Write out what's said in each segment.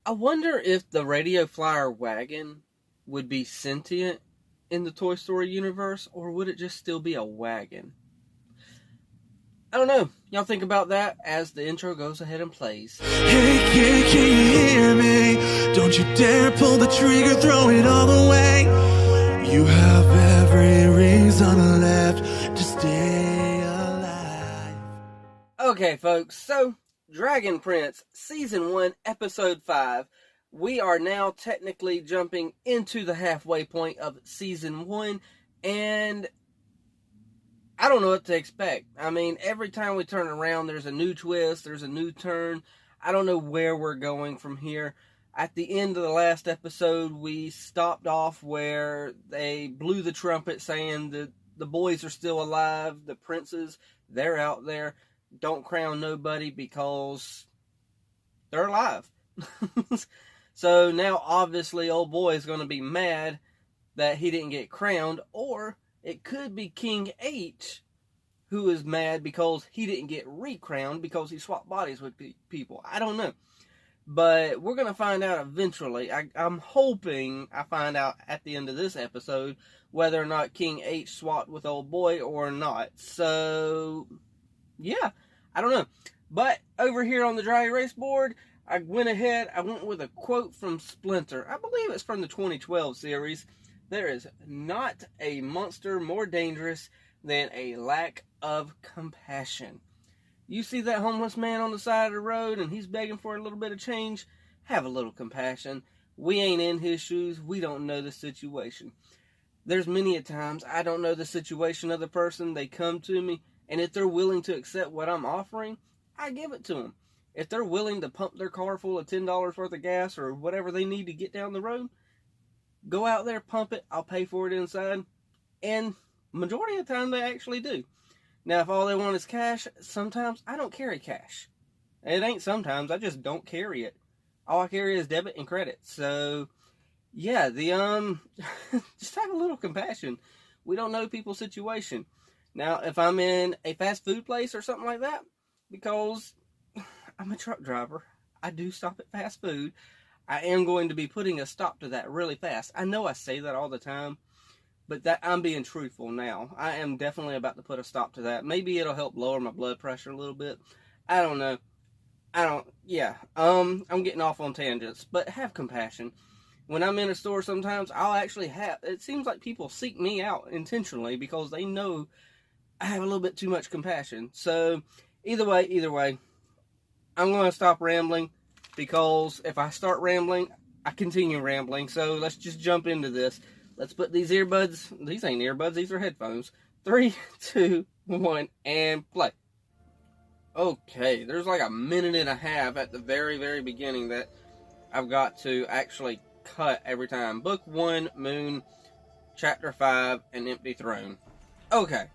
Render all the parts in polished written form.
I wonder if the Radio Flyer wagon would be sentient in the Toy Story universe, or would it just still be a wagon? I don't know. Y'all think about that as the intro goes ahead and plays. Hey kid, can you hear me? Don't you dare pull the trigger, throw it all away. You have every reason left to stay alive. Okay, folks, so Dragon Prince Season 1, Episode 5. We are now technically jumping into the halfway point of Season 1, and I don't know what to expect. I mean, every time we turn around, there's a new twist, there's a new turn. I don't know where we're going from here. At the end of the last episode, we stopped off where they blew the trumpet saying that the boys are still alive, the princes, they're out there. Don't crown nobody because they're alive. So now, obviously, old boy is going to be mad that he didn't get crowned, or it could be King H who is mad because he didn't get recrowned because he swapped bodies with people. I don't know. But we're going to find out eventually. I'm hoping I find out at the end of this episode whether or not King H swapped with old boy or not. So, yeah, I don't know. But over here on the dry erase board, I went with a quote from Splinter. I believe it's from the 2012 series. There is not a monster more dangerous than a lack of compassion. You see that homeless man on the side of the road and he's begging for a little bit of change? Have a little compassion. We ain't in his shoes. We don't know the situation. There's many a times I don't know the situation of the person. They come to me, and if they're willing to accept what I'm offering, I give it to them. If they're willing to pump their car full of $10 worth of gas or whatever they need to get down the road, go out there, pump it, I'll pay for it inside. And majority of the time they actually do. Now, if all they want is cash, sometimes I don't carry cash. It ain't sometimes, I just don't carry it. All I carry is debit and credit. So, yeah, just have a little compassion. We don't know people's situation. Now, if I'm in a fast food place or something like that, because I'm a truck driver, I do stop at fast food, I am going to be putting a stop to that really fast. I know I say that all the time, but that I'm being truthful now. I am definitely about to put a stop to that. Maybe it'll help lower my blood pressure a little bit. I don't know. I'm getting off on tangents, but have compassion. When I'm in a store sometimes, it seems like people seek me out intentionally because they know I have a little bit too much compassion. So, either way, I'm going to stop rambling because if I start rambling, I continue rambling. So, let's just jump into this. Let's put these earbuds, these ain't earbuds, these are headphones. 3, 2, 1, and play. Okay, there's like a minute and a half at the very, very beginning that I've got to actually cut every time. Book 1, Moon, Chapter 5, An Empty Throne. Okay.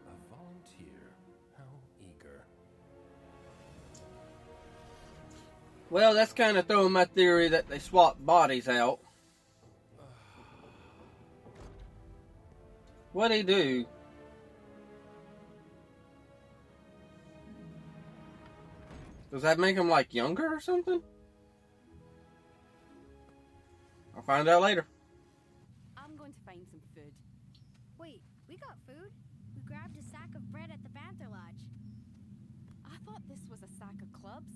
A volunteer, how eager. Well, that's kind of throwing my theory that they swapped bodies out. What'd he do? Does that make him, like, younger or something? I'll find out later. I'm going to find some food. Wait, we got food? We grabbed a sack of bread at the Panther Lodge. I thought this was a sack of clubs.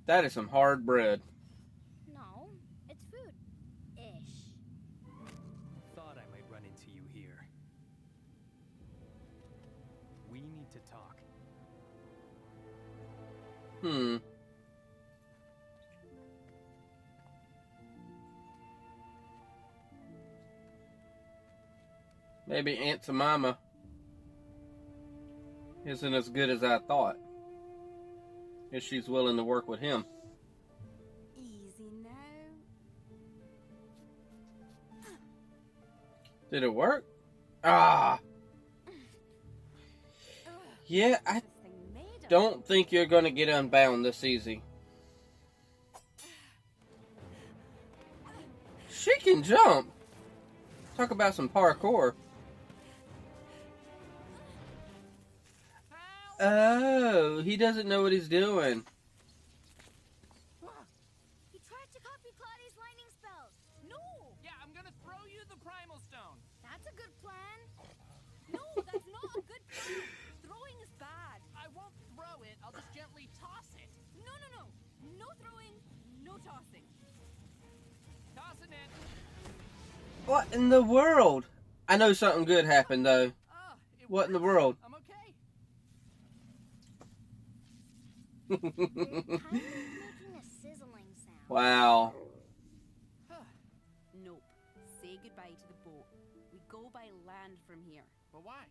That is some hard bread. No, it's food. Ish. Thought I might run into you here. We need to talk. Maybe Aunt Jemima isn't as good as I thought. If she's willing to work with him. Easy now. Did it work? Ah! Yeah, I don't think you're gonna get unbound this easy. She can jump! Talk about some parkour. Oh, he doesn't know what he's doing. He tried to copy Claudia's lightning spells. No! Yeah, I'm gonna throw you the primal stone. That's a good plan. No, that's not a good plan. Throwing is bad. I won't throw it. I'll just gently toss it. No, no, no. No throwing, no tossing. Tossing it. What in the world? I know something good happened, though. What in the world? I'm okay. They're kind of making a sizzling sound. Wow. Nope. Say goodbye to the boat. We go by land from here. But why?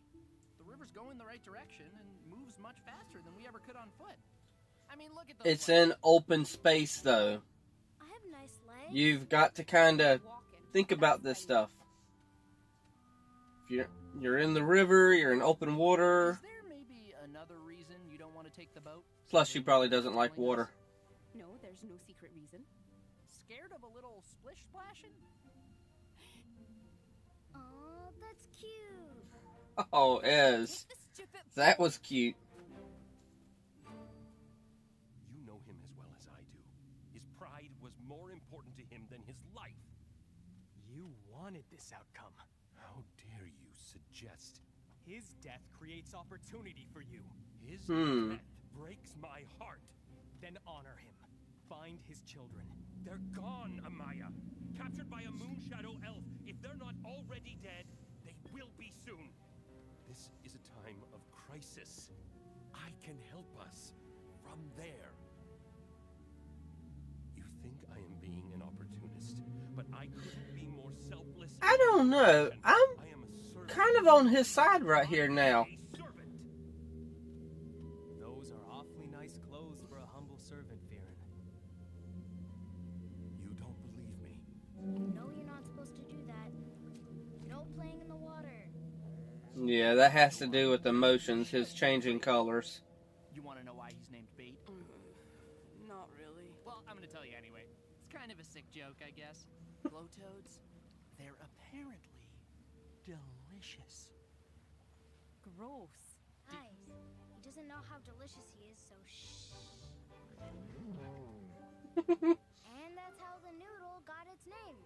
The river's going the right direction and moves much faster than we ever could on foot. I mean, look at those It's legs. in open space, though. I have nice legs. You've got to kind of Walking. think about this stuff. If you're in the river, you're in open water. Is there maybe another reason you don't want to take the boat? Plus, she probably doesn't like water. No, there's no secret reason. Scared of a little splish splashing? Oh, that's cute. Oh, Ez. Hit the stupid That was cute. You know him as well as I do. His pride was more important to him than his life. You wanted this outcome. How dare you suggest His death creates opportunity for you. his Hmm. death breaks my heart? Then honor him. Find his children. They're gone, Amaya. Captured by a moonshadow elf. If they're not already dead, they will be soon. This is a time of crisis. I can help us from there. You think I am being an opportunist, but I couldn't be more selfless. I don't know. I'm I am a servant. kind of on his side right here now. A servant. Those are awfully nice clothes for a humble servant, Viren. You don't believe me. No, you're not supposed to do that. No playing in the water. Yeah, that has to do with emotions, his changing colors. You want to know why he's named Bait? Not really. Well, I'm going to tell you anyway. It's kind of a sick joke, I guess. Glowtoads, they're apparently delicious. Gross. Guys, he doesn't know how delicious he is, so shh. And that's how the noodle got its name.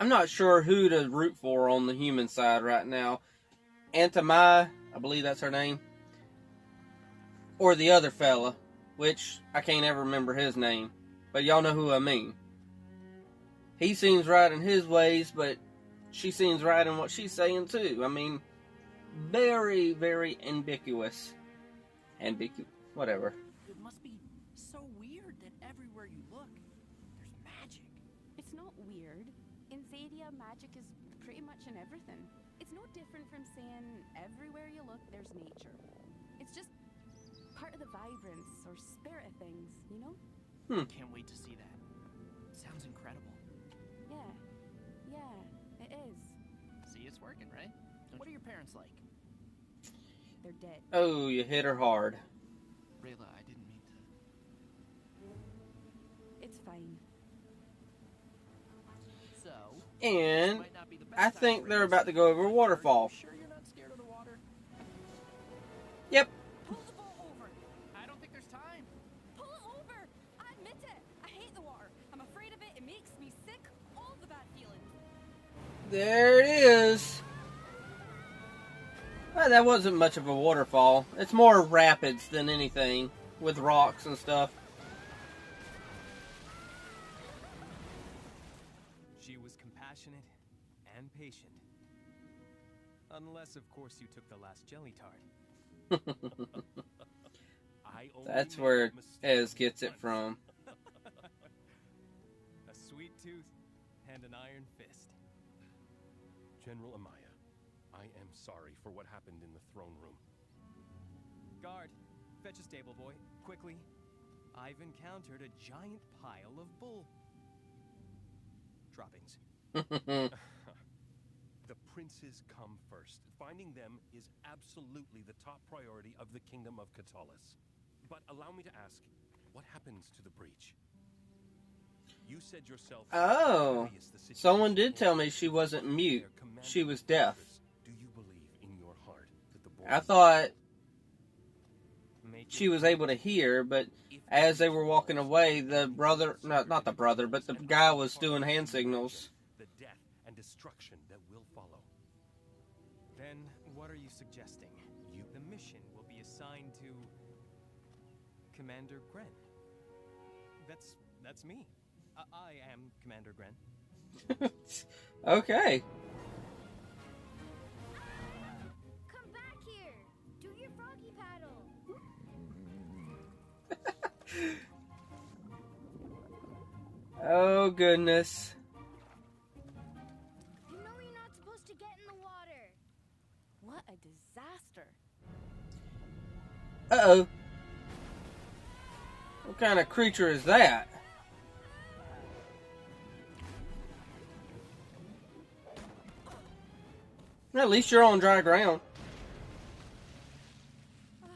I'm not sure who to root for on the human side right now. Antamai, I believe that's her name. Or the other fella, which I can't ever remember his name. But y'all know who I mean. He seems right in his ways, but she seems right in what she's saying too. I mean, very, very ambiguous. Whatever. It must be so weird that everywhere you look, there's magic. It's not weird. In Zadia, magic is pretty much in everything. It's no different from saying everywhere you look, there's nature. It's just part of the vibrance or spirit of things, you know? Can't wait to see that. Sounds incredible. Yeah, it is. See, it's working, right? What are your parents like? They're dead. Oh, you hit her hard. Rayla, I didn't mean to. It's fine. So, And might not be the best I time think for they're you. about to go over a waterfall. Sure you're not scared of the water? Yep. Pull the boat over. I don't think there's time. Pull it over. I admit it. I hate the water. I'm afraid of it. It makes me sick. All the bad feelings. There it is. Well, that wasn't much of a waterfall. It's more rapids than anything, with rocks and stuff. She was compassionate and patient. Unless, of course, you took the last jelly tart. I only That's made where a mistake Ez gets it once. from. A sweet tooth and an iron fist. General Amaya, I am sorry for what happened in the throne room. Guard, fetch a stable boy, quickly. I've encountered a giant pile of bull droppings. The princes come first. Finding them is absolutely the top priority of the Kingdom of Katalis. But allow me to ask, what happens to the breach? You said yourself. Oh, serious the situation someone did is. tell me she wasn't mute. Their commanders She was and deaf. leaders, I thought Make she it was able to hear, but as they were walking away, the brother, not the brother, but the guy was doing hand signals. The death and destruction that will follow. Then, what are you suggesting? The mission will be assigned to Commander Gren. That's me. I am Commander Gren. Okay. Come back here! Do your froggy paddle! Oh, goodness. You know you're not supposed to get in the water. What a disaster. Uh-oh. What kind of creature is that? At least you're on dry ground. Ah,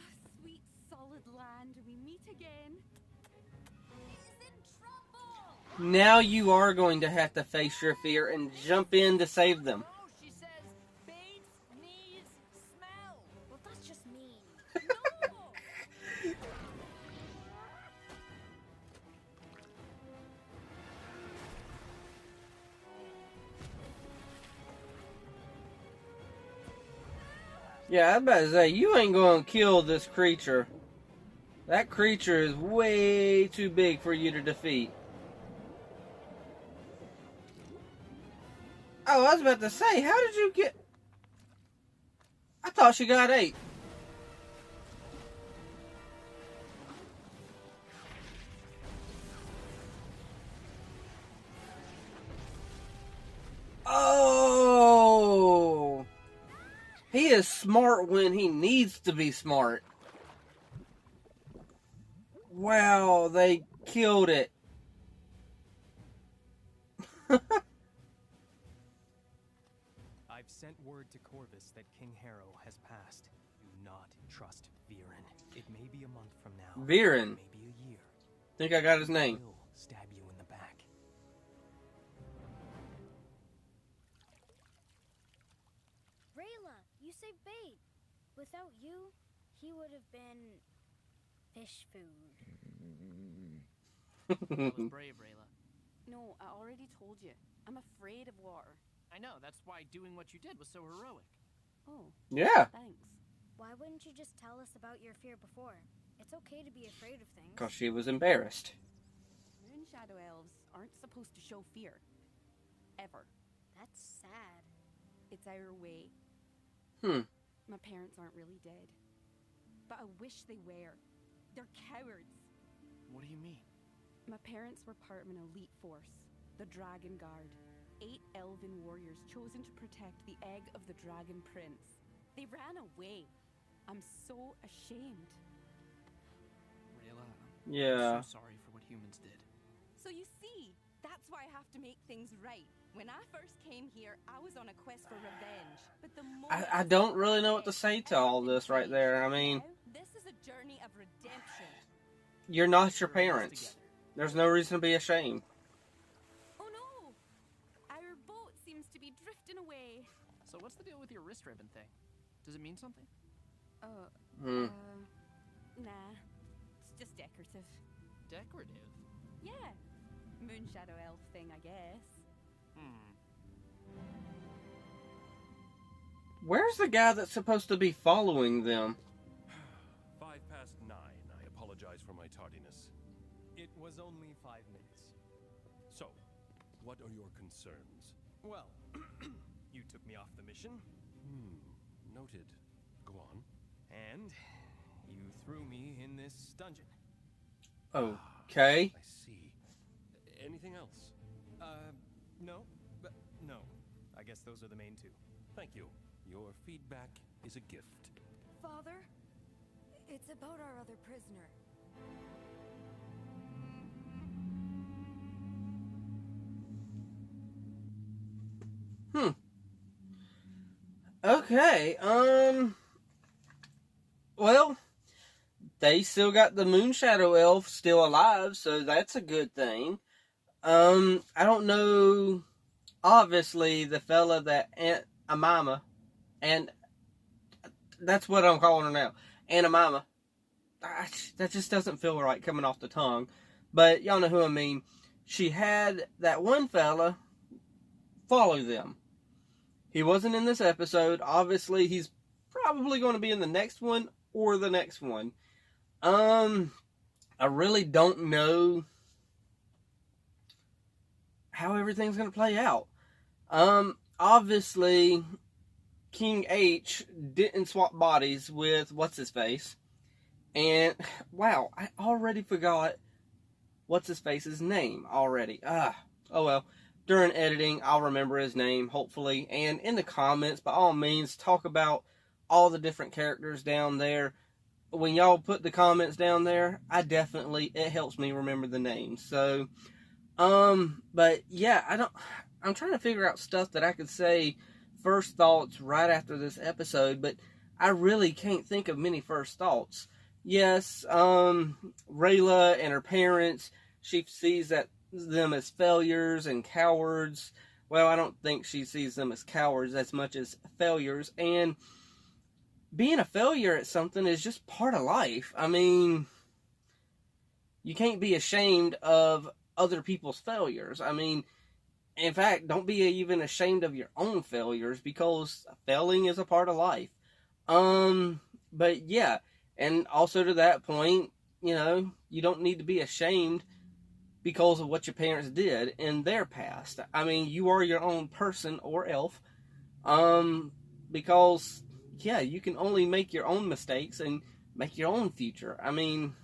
sweet solid land, we meet again. He's in trouble! Now you are going to have to face your fear and jump in to save them. Oh, she says, Bates needs smell. Well, that's just mean. No! Yeah, I was about to say, you ain't gonna kill this creature. That creature is way too big for you to defeat. Oh, I was about to say, how did you get... I thought she got 8. Oh! He is smart when he needs to be smart. Wow, they killed it. I've sent word to Corvus that King Harrow has passed. Do not trust Viren. It may be a month from now. Viren. Maybe a year. Think I got his name. Will stab you in the back. Rayla, you saved Bait. Without you, he would have been fish food. That was brave, Rayla. No, I already told you. I'm afraid of water. I know, that's why doing what you did was so heroic. Oh, Yeah, thanks. Why wouldn't you just tell us about your fear before? It's okay to be afraid of things. because she was embarrassed. Moon shadow elves aren't supposed to show fear. Ever. That's sad. It's our way. My parents aren't really dead. But I wish they were. They're cowards. What do you mean? My parents were part of an elite force, the Dragon Guard. 8 elven warriors chosen to protect the egg of the Dragon Prince. They ran away. I'm so ashamed. Rayla, Yeah. I'm so sorry for what humans did. So you see, that's why I have to make things right. When I first came here, I was on a quest for revenge. But the moment I don't really know what to say to all this right there. I mean, now, this is a journey of redemption. you're not your We're in this parents. together. There's no reason to be ashamed. Oh no! Our boat seems to be drifting away. So what's the deal with your wrist ribbon thing? Does it mean something? Hmm. Nah. It's just decorative. Decorative? Yeah. Moon shadow elf thing, I guess. Where's the guy that's supposed to be following them? 9:05. I apologize for my tardiness. It was only 5 minutes. So, what are your concerns? Well, you took me off the mission, Noted. Go on. and you threw me in this dungeon. Okay. I see. Anything else? No, but no. I guess those are the main two. Thank you. Your feedback is a gift. Father, it's about our other prisoner. Okay, well, they still got the Moon Shadow Elf still alive, so that's a good thing. I don't know, obviously, the fella that Aunt Amima, and That's what I'm calling her now. Aunt Jemima. That just doesn't feel right coming off the tongue. But y'all know who I mean. She had that one fella follow them. He wasn't in this episode. Obviously, he's probably going to be in the next one or the next one. I really don't know how everything's going to play out. Obviously, King H didn't swap bodies with what's-his-face. And, wow, I already forgot what's-his-face's name already. Oh well. During editing, I'll remember his name, hopefully. And in the comments, by all means, talk about all the different characters down there. When y'all put the comments down there, it helps me remember the names. So, but yeah, I'm trying to figure out stuff that I could say first thoughts right after this episode, but I really can't think of many first thoughts. Yes, Rayla and her parents, she sees them as failures and cowards. Well, I don't think she sees them as cowards as much as failures, and being a failure at something is just part of life. I mean, you can't be ashamed of other people's failures. I mean, in fact, don't be even ashamed of your own failures, because failing is a part of life. But yeah, and also to that point, you don't need to be ashamed because of what your parents did in their past. I mean, you are your own person or elf, because, yeah, you can only make your own mistakes and make your own future. I mean,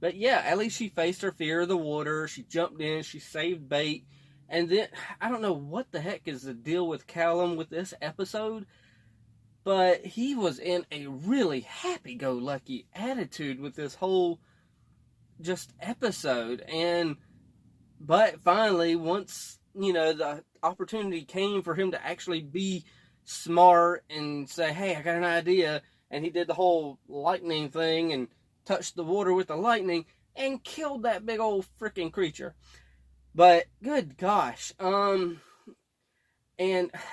but yeah, at least she faced her fear of the water. She jumped in, she saved bait, and then, I don't know what the heck is the deal with Callum with this episode, but he was in a really happy-go-lucky attitude with this whole just episode. But finally, once the opportunity came for him to actually be smart and say, hey, I got an idea, and he did the whole lightning thing and touched the water with the lightning and killed that big old freaking creature. But good gosh, and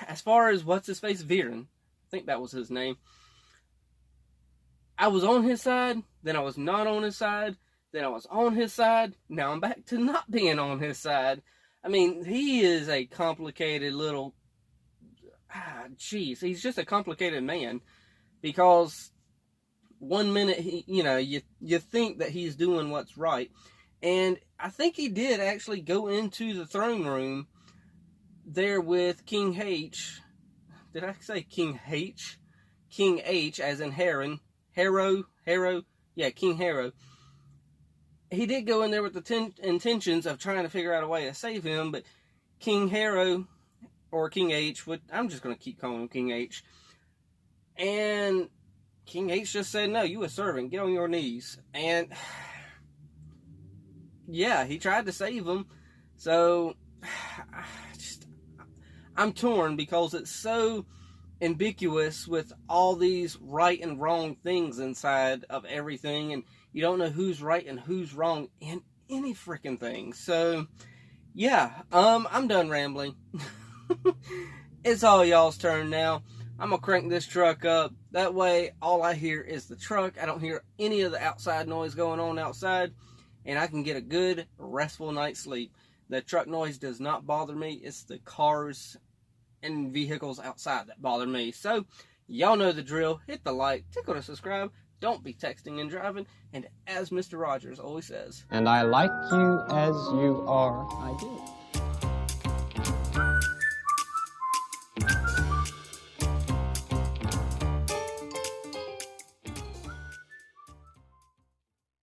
as far as what's-his-face, Viren, I think that was his name, I was on his side, then I was not on his side, then I was on his side, now I'm back to not being on his side. I mean, he is a complicated little, he's just a complicated man, because one minute, you think that he's doing what's right, and I think he did actually go into the throne room there with King H. Did I say King H? King H, as in Harrow. Yeah, King Harrow. He did go in there with the intentions of trying to figure out a way to save him, but King Harrow, or King H, I'm just going to keep calling him King H, and King H just said, no, you a servant, get on your knees. And yeah, he tried to save him. So I'm torn, because it's so ambiguous with all these right and wrong things inside of everything, and you don't know who's right and who's wrong in any freaking thing. So yeah, I'm done rambling. It's all y'all's turn now. I'm gonna crank this truck up. That way, all I hear is the truck. I don't hear any of the outside noise going on outside, and I can get a good, restful night's sleep. The truck noise does not bother me. It's the cars and vehicles outside that bother me. So, y'all know the drill. Hit the like, tickle to subscribe. Don't be texting and driving. And as Mr. Rogers always says, and I like you as you are. I do.